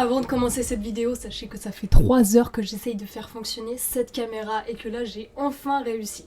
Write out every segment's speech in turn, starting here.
Avant de commencer cette vidéo, sachez que ça fait 3 heures que j'essaye de faire fonctionner cette caméra et que là j'ai enfin réussi.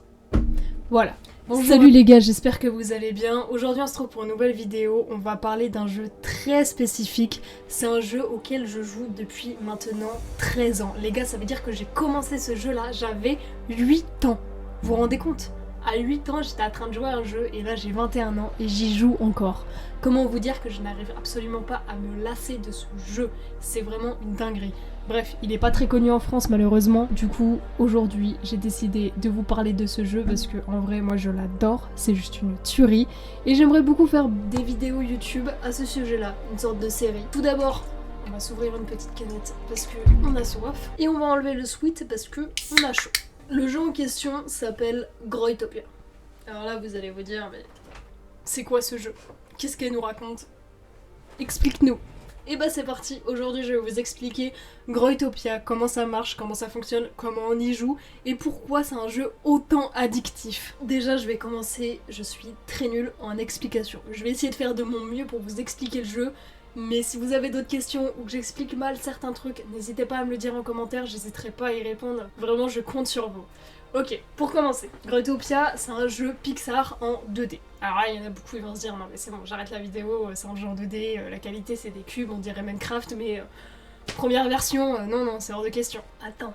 Voilà. Bonjour. Salut les gars, j'espère que vous allez bien. Aujourd'hui on se retrouve pour une nouvelle vidéo. On va parler d'un jeu très spécifique. C'est un jeu auquel je joue depuis maintenant 13 ans. Les gars, ça veut dire que j'ai commencé ce jeu là, j'avais 8 ans. Vous vous rendez compte ? À 8 ans, j'étais en train de jouer à un jeu et là j'ai 21 ans et j'y joue encore. Comment vous dire que je n'arrive absolument pas à me lasser de ce jeu ? C'est vraiment une dinguerie. Bref, il est pas très connu en France malheureusement. Du coup, aujourd'hui, j'ai décidé de vous parler de ce jeu parce que en vrai, moi je l'adore. C'est juste une tuerie. Et j'aimerais beaucoup faire des vidéos YouTube à ce sujet-là, une sorte de série. Tout d'abord, on va s'ouvrir une petite canette parce que on a soif. Et on va enlever le sweat parce que on a chaud. Le jeu en question s'appelle Growtopia. Alors là, vous allez vous dire, mais c'est quoi ce jeu ? Qu'est-ce qu'elle nous raconte ? Explique-nous. Et bah c'est parti, aujourd'hui je vais vous expliquer Growtopia, comment ça marche, comment ça fonctionne, comment on y joue et pourquoi c'est un jeu autant addictif. Déjà je vais commencer, je suis très nulle en explication. Je vais essayer de faire de mon mieux pour vous expliquer le jeu, mais si vous avez d'autres questions ou que j'explique mal certains trucs, n'hésitez pas à me le dire en commentaire, j'hésiterai pas à y répondre. Vraiment je compte sur vous. Ok, pour commencer, Growtopia, c'est un jeu Pixar en 2D. Alors là, il y en a beaucoup, ils vont se dire, non mais c'est bon, j'arrête la vidéo, c'est un jeu en 2D, la qualité c'est des cubes, on dirait Minecraft, mais première version, non, c'est hors de question. Attends,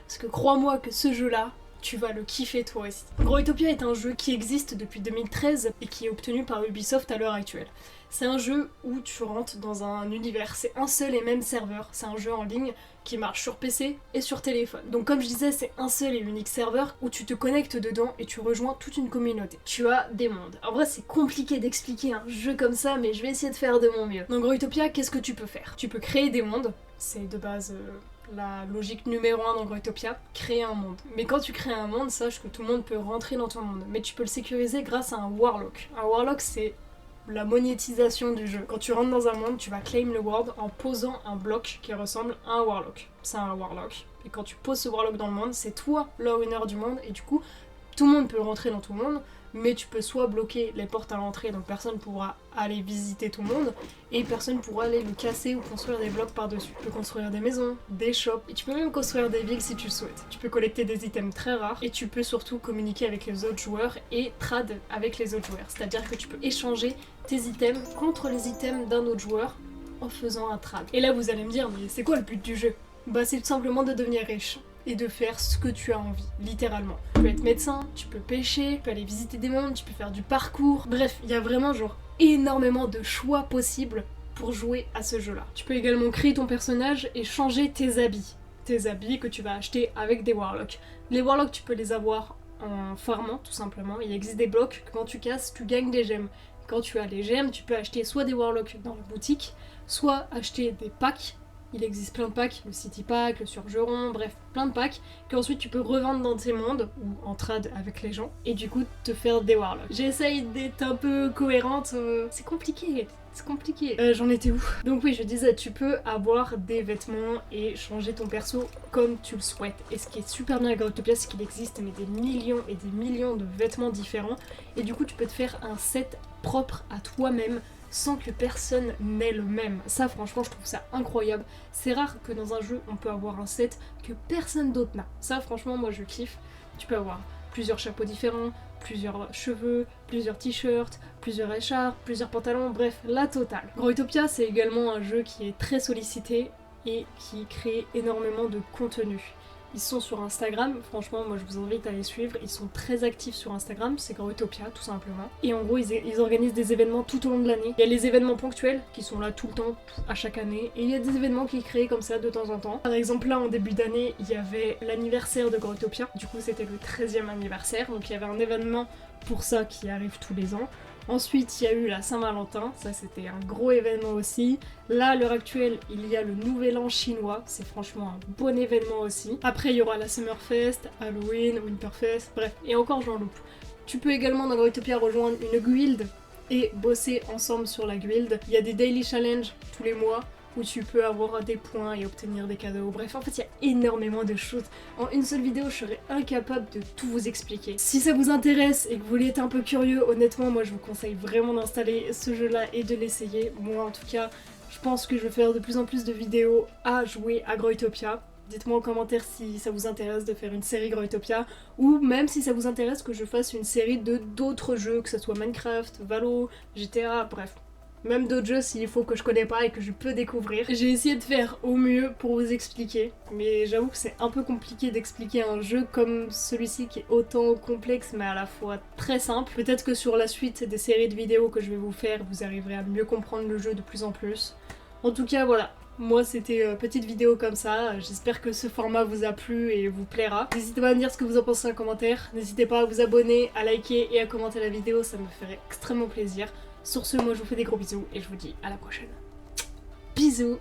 parce que crois-moi que ce jeu-là, tu vas le kiffer toi aussi. Growtopia est un jeu qui existe depuis 2013 et qui est obtenu par Ubisoft à l'heure actuelle. C'est un jeu où tu rentres dans un univers, c'est un seul et même serveur, c'est un jeu en ligne qui marche sur PC et sur téléphone. Donc comme je disais, c'est un seul et unique serveur où tu te connectes dedans et tu rejoins toute une communauté. Tu as des mondes. En vrai, c'est compliqué d'expliquer un jeu comme ça, mais je vais essayer de faire de mon mieux. Dans Growtopia, qu'est-ce que tu peux faire ? Tu peux créer des mondes, c'est de base la logique numéro 1 dans Growtopia, créer un monde. Mais quand tu crées un monde, sache que tout le monde peut rentrer dans ton monde. Mais tu peux le sécuriser grâce à un warlock. Un warlock, c'est la monétisation du jeu. Quand tu rentres dans un monde, tu vas claim le world en posant un bloc qui ressemble à un warlock. C'est un warlock. Et quand tu poses ce warlock dans le monde, c'est toi le owner du monde, et du coup, tout le monde peut rentrer dans ton monde, mais tu peux soit bloquer les portes à l'entrée, donc personne pourra aller visiter ton monde, et personne pourra aller le casser ou construire des blocs par-dessus. Tu peux construire des maisons, des shops, et tu peux même construire des villes si tu le souhaites. Tu peux collecter des items très rares, et tu peux surtout communiquer avec les autres joueurs et trade avec les autres joueurs. C'est-à-dire que tu peux échanger tes items contre les items d'un autre joueur en faisant un trade. Et là vous allez me dire, mais c'est quoi le but du jeu ? Bah c'est tout simplement de devenir riche et de faire ce que tu as envie, littéralement. Tu peux être médecin, tu peux pêcher, tu peux aller visiter des mondes, tu peux faire du parcours, bref, il y a vraiment genre énormément de choix possibles pour jouer à ce jeu-là. Tu peux également créer ton personnage et changer tes habits que tu vas acheter avec des warlocks. Les warlocks, tu peux les avoir en farmant, tout simplement. Il existe des blocs que quand tu casses, tu gagnes des gemmes. Quand tu as les gemmes, tu peux acheter soit des warlocks dans la boutique, soit acheter des packs. Il existe plein de packs, le City Pack, le Surgeron, bref, plein de packs, qu'ensuite tu peux revendre dans tes mondes, ou en trade avec les gens, et du coup te faire des warlocks. J'essaye d'être un peu cohérente, c'est compliqué. J'en étais où ? Donc oui, je disais, tu peux avoir des vêtements et changer ton perso comme tu le souhaites. Et ce qui est super bien avec Growtopia, c'est qu'il existe mais des millions et des millions de vêtements différents, et du coup tu peux te faire un set propre à toi-même, sans que personne n'ait le même. Ça franchement je trouve ça incroyable. C'est rare que dans un jeu on peut avoir un set que personne d'autre n'a. Ça franchement moi je kiffe. Tu peux avoir plusieurs chapeaux différents, plusieurs cheveux, plusieurs t-shirts, plusieurs écharpes, plusieurs pantalons, bref, la totale. Growtopia c'est également un jeu qui est très sollicité et qui crée énormément de contenu. Ils sont sur Instagram, franchement moi je vous invite à les suivre, ils sont très actifs sur Instagram, c'est Growtopia tout simplement. Et en gros ils organisent des événements tout au long de l'année. Il y a les événements ponctuels qui sont là tout le temps, à chaque année, et il y a des événements qui créent comme ça de temps en temps. Par exemple là en début d'année il y avait l'anniversaire de Growtopia, du coup c'était le 13e anniversaire, donc il y avait un événement pour ça qui arrive tous les ans. Ensuite, il y a eu la Saint-Valentin, ça c'était un gros événement aussi. Là, à l'heure actuelle, il y a le Nouvel An chinois, c'est franchement un bon événement aussi. Après, il y aura la Summerfest, Halloween, Winterfest, bref, et encore j'en loupe. Tu peux également dans Growtopia rejoindre une guilde et bosser ensemble sur la guilde. Il y a des daily challenges tous les mois où tu peux avoir des points et obtenir des cadeaux. Bref, en fait, il y a énormément de choses. En une seule vidéo, je serais incapable de tout vous expliquer. Si ça vous intéresse et que vous voulez être un peu curieux, honnêtement, moi, je vous conseille vraiment d'installer ce jeu-là et de l'essayer. Moi, en tout cas, Je pense que je vais faire de plus en plus de vidéos à jouer à Growtopia. Dites-moi en commentaire si ça vous intéresse de faire une série Growtopia, ou même si ça vous intéresse que je fasse une série de d'autres jeux, que ce soit Minecraft, Valo, GTA, bref. Même d'autres jeux s'il faut que je connais pas et que je peux découvrir. J'ai essayé de faire au mieux pour vous expliquer, mais j'avoue que c'est un peu compliqué d'expliquer un jeu comme celui-ci qui est autant complexe mais à la fois très simple. Peut-être que sur la suite des séries de vidéos que je vais vous faire, vous arriverez à mieux comprendre le jeu de plus en plus. En tout cas voilà, moi c'était une petite vidéo comme ça, j'espère que ce format vous a plu et vous plaira. N'hésitez pas à me dire ce que vous en pensez en commentaire, n'hésitez pas à vous abonner, à liker et à commenter la vidéo, ça me ferait extrêmement plaisir. Sur ce, moi je vous fais des gros bisous et je vous dis à la prochaine. Bisous!